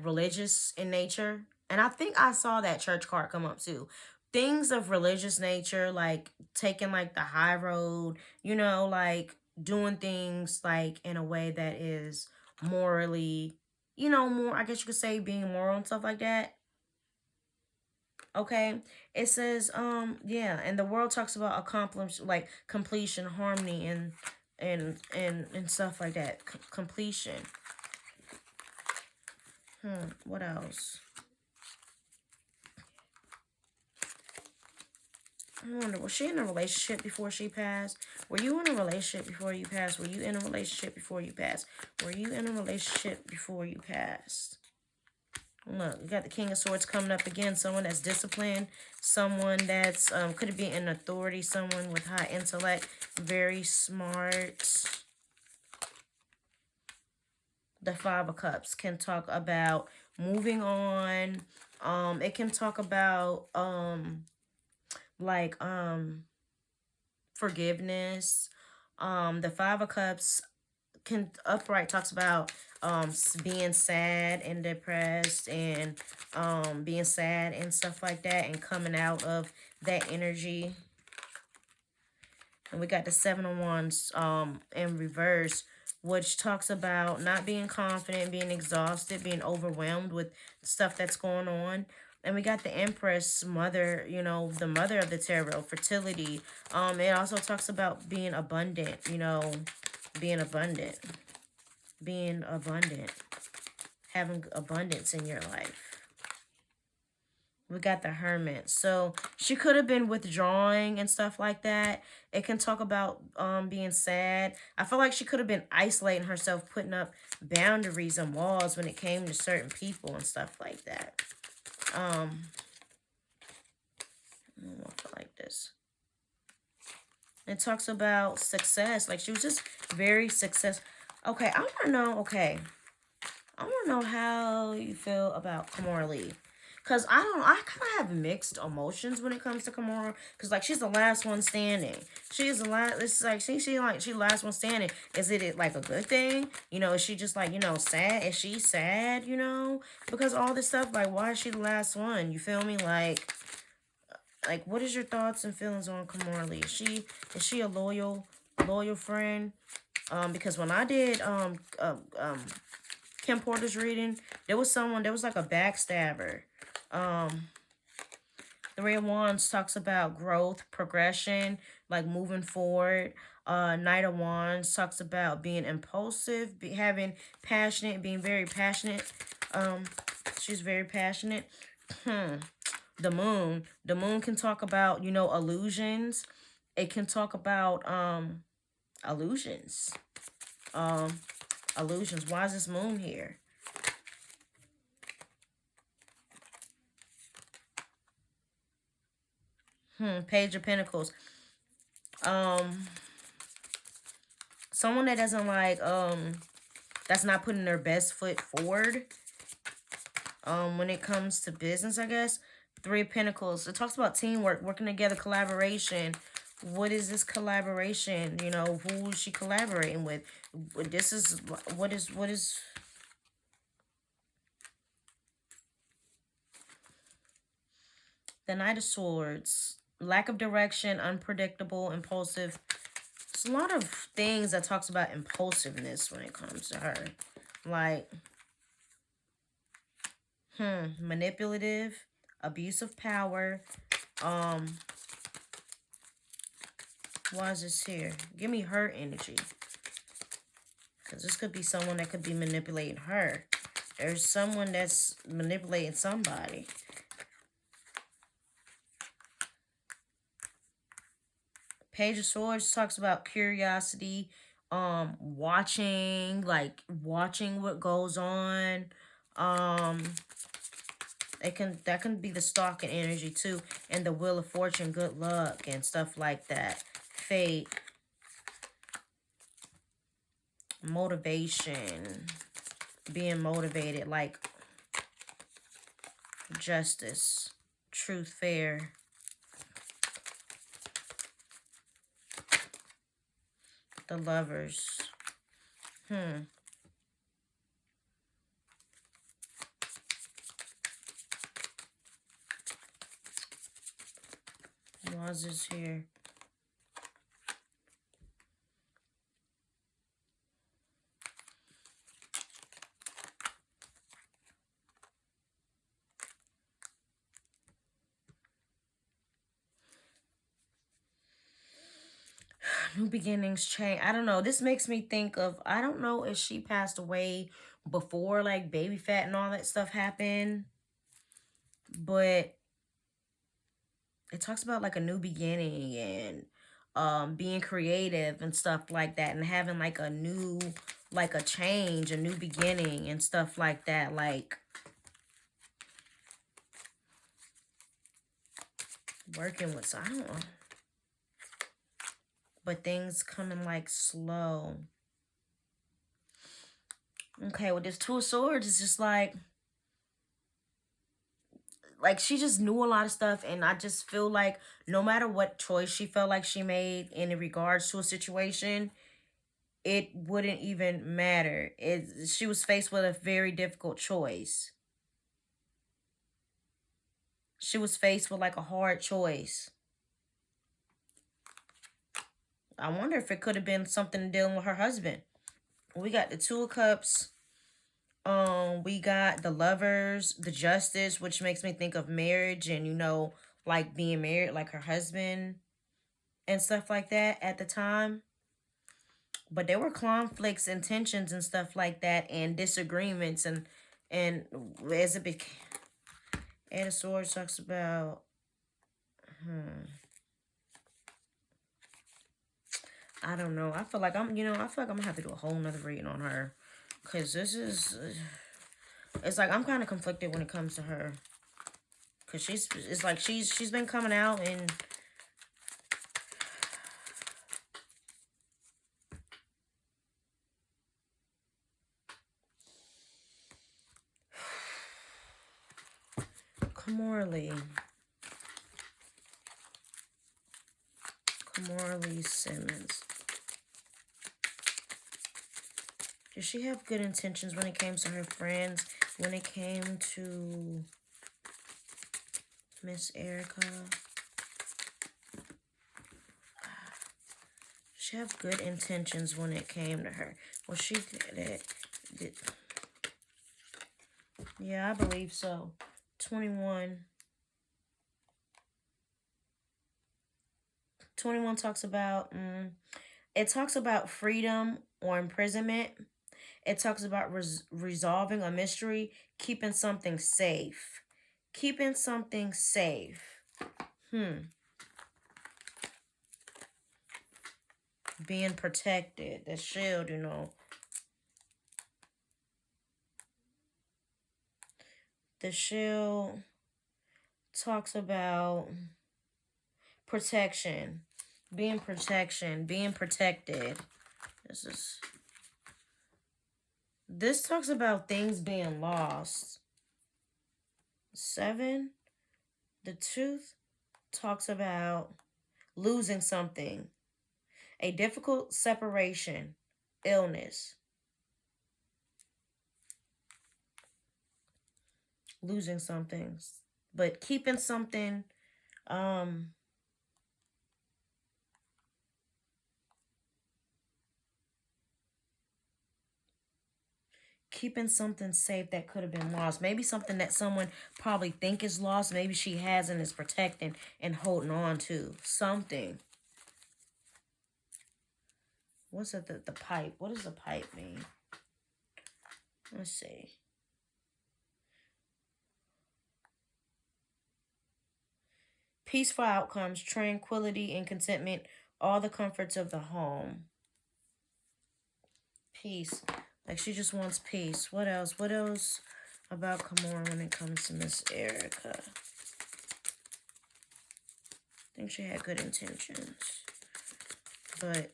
religious in nature. And I think I saw that church card come up too. Things of religious nature, like taking like the high road, you know, like doing things like in a way that is morally, you know, more, I guess you could say, being moral and stuff like that. Okay, it says yeah, and the world talks about completion, harmony, and stuff like that. Completion. What else? I wonder, was she in a relationship before she passed? Were you in a relationship before you passed? Were you in a relationship before you passed? Were you in a relationship before you passed? Look, you got the King of Swords coming up again. Someone that's disciplined. Someone that's, could be in authority. Someone with high intellect. Very smart. The Five of Cups can talk about moving on. It can talk about, like, forgiveness. The Five of Cups can upright talks about being sad and depressed and being sad and stuff like that and coming out of that energy. And we got the Seven of Wands in reverse, which talks about not being confident, being exhausted, being overwhelmed with stuff that's going on. And we got the Empress, mother, you know, the mother of the tarot, fertility. It also talks about being abundant, you know, being abundant. Being abundant. Having abundance in your life. We got the Hermit. So she could have been withdrawing and stuff like that. It can talk about being sad. I feel like she could have been isolating herself, putting up boundaries and walls when it came to certain people and stuff like that. I don't know if I like this. It talks about success. Like she was just very successful. Okay, I want to know. Okay, I want to know how you feel about Kimora Lee. Because I kind of have mixed emotions when it comes to Kimora. Because, like, she's the last one standing. She is the last, it's like, she last one standing. Is it, like, a good thing? You know, is she just, like, you know, sad? Is she sad, you know? Because all this stuff, like, why is she the last one? You feel me? Like, what is your thoughts and feelings on Kimora Lee? Is she a loyal friend? Because when I did, Kim Porter's reading, there was like a backstabber. Three of Wands talks about growth, progression, like moving forward. Knight of Wands talks about being impulsive, being very passionate. She's very passionate. The moon can talk about, you know, illusions. It can talk about illusions. Illusions. Why is this moon here? Page of Pentacles. Someone that doesn't like, that's not putting their best foot forward, when it comes to business, I guess. Three of Pentacles. It talks about teamwork, working together, collaboration. What is this collaboration? You know, who is she collaborating with? This is, what is... The Knight of Swords. Lack of direction, unpredictable, impulsive. There's a lot of things that talks about impulsiveness when it comes to her. Like, manipulative, abuse of power. Why is this here? Give me her energy. Because this could be someone that could be manipulating her. There's someone that's manipulating somebody. Page of Swords talks about curiosity, watching what goes on. That can be the stalking energy too, and the Wheel of Fortune, good luck and stuff like that. Fate, motivation, being motivated, like justice, truth, fair. The Lovers. Why is this here? New beginnings, change. I don't know. This makes me think of, I don't know if she passed away before like baby fat and all that stuff happened. But it talks about like a new beginning and being creative and stuff like that, and having like a new, like a change, a new beginning and stuff like that. Like working with, I don't know, but things coming like slow. Okay, with this Two of Swords, it's just like she just knew a lot of stuff, and I just feel like no matter what choice she felt like she made in regards to a situation, it wouldn't even matter. She was faced with a very difficult choice. She was faced with like a hard choice. I wonder if it could have been something dealing with her husband. We got the Two of Cups. We got the Lovers, the Justice, which makes me think of marriage and, like being married, like her husband and stuff like that at the time. But there were conflicts and tensions and stuff like that, and disagreements, and as it became, and the Sword talks about, I don't know. I feel like I feel like I'm gonna have to do a whole nother reading on her, cause this is, it's like I'm kind of conflicted when it comes to her, cause it's like she's been coming out and. Kimora Simmons. Did she have good intentions when it came to her friends? When it came to Miss Erica? Did she have good intentions when it came to her? Well, she did. Yeah, I believe so. 21. 21 talks about, it talks about freedom or imprisonment. It talks about resolving a mystery, keeping something safe. Keeping something safe. Being protected. The shield, The shield talks about protection. Being protected. This talks about things being lost. 7. The Tooth talks about losing something. A difficult separation. Illness. Losing something. But keeping something, keeping something safe that could have been lost. Maybe something that someone probably think is lost. Maybe she has and is protecting and holding on to. Something. What's it? The pipe. What does the pipe mean? Let's see. Peaceful outcomes, tranquility and contentment, all the comforts of the home. Peace. Like she just wants peace. What else? What else about Kimora when it comes to Miss Erica? I think she had good intentions. But,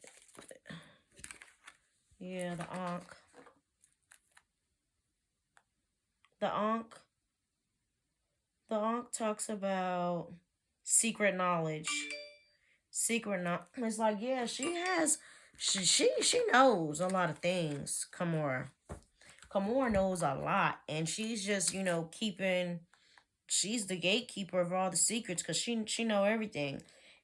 yeah, the Ankh. The Ankh talks about secret knowledge. It's like, yeah, she has, she knows a lot of things, Kimora. Kimora knows a lot, and she's just, she's the gatekeeper of all the secrets, because she know everything.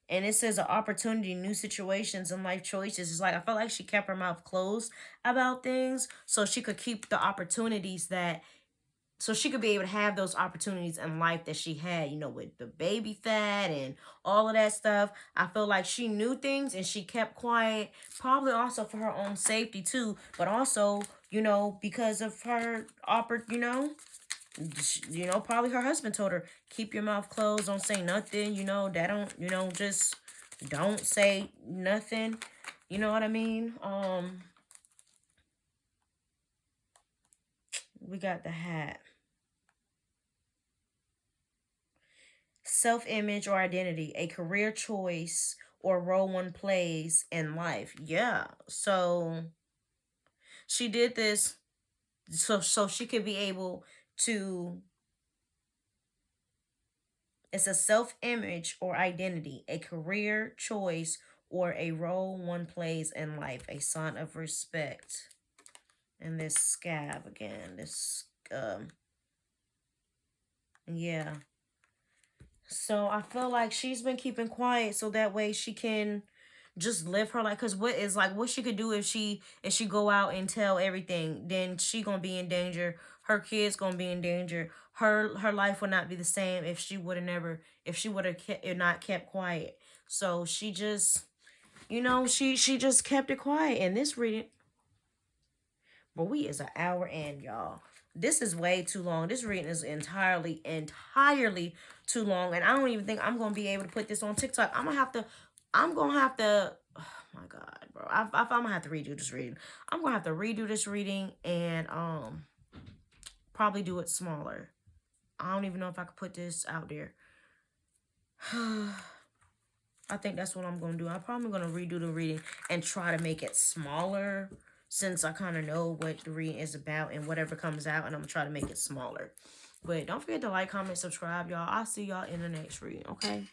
And it says an opportunity, new situations, and life choices. It's like, I felt like she kept her mouth closed about things so she could keep the opportunities so she could be able to have those opportunities in life that she had, with the baby fat and all of that stuff. I feel like she knew things and she kept quiet, probably also for her own safety too, but also you know, because of her you know, probably her husband told her, keep your mouth closed, don't say nothing, you know, that don't, you know, just don't say nothing. You know what I mean? We got the hat. Self-image or identity, a career choice or role one plays in life. Yeah. So she did this so she could be able to, it's a self-image or identity, a career choice or a role one plays in life, a sign of respect. And this scab again, this yeah. So I feel like she's been keeping quiet so that way she can just live her life. Cause what is like what she could do if she go out and tell everything, then she gonna be in danger. Her kids gonna be in danger. Her life would not be the same if she would have never if she would have not kept quiet. So she just you know she just kept it quiet. And this reading, but we is an hour in, y'all. This is way too long. This reading is entirely too long. And I don't even think I'm gonna be able to put this on TikTok. I'm gonna have to oh my god, bro. I'm gonna have to redo this reading. I'm gonna have to redo this reading and probably do it smaller. I don't even know if I could put this out there. I think that's what I'm going to do. I'm probably going to redo the reading and try to make it smaller since I kind of know what the reading is about and whatever comes out, and I'm going to try to make it smaller. But don't forget to like, comment, subscribe, y'all. I'll see y'all in the next reading, okay?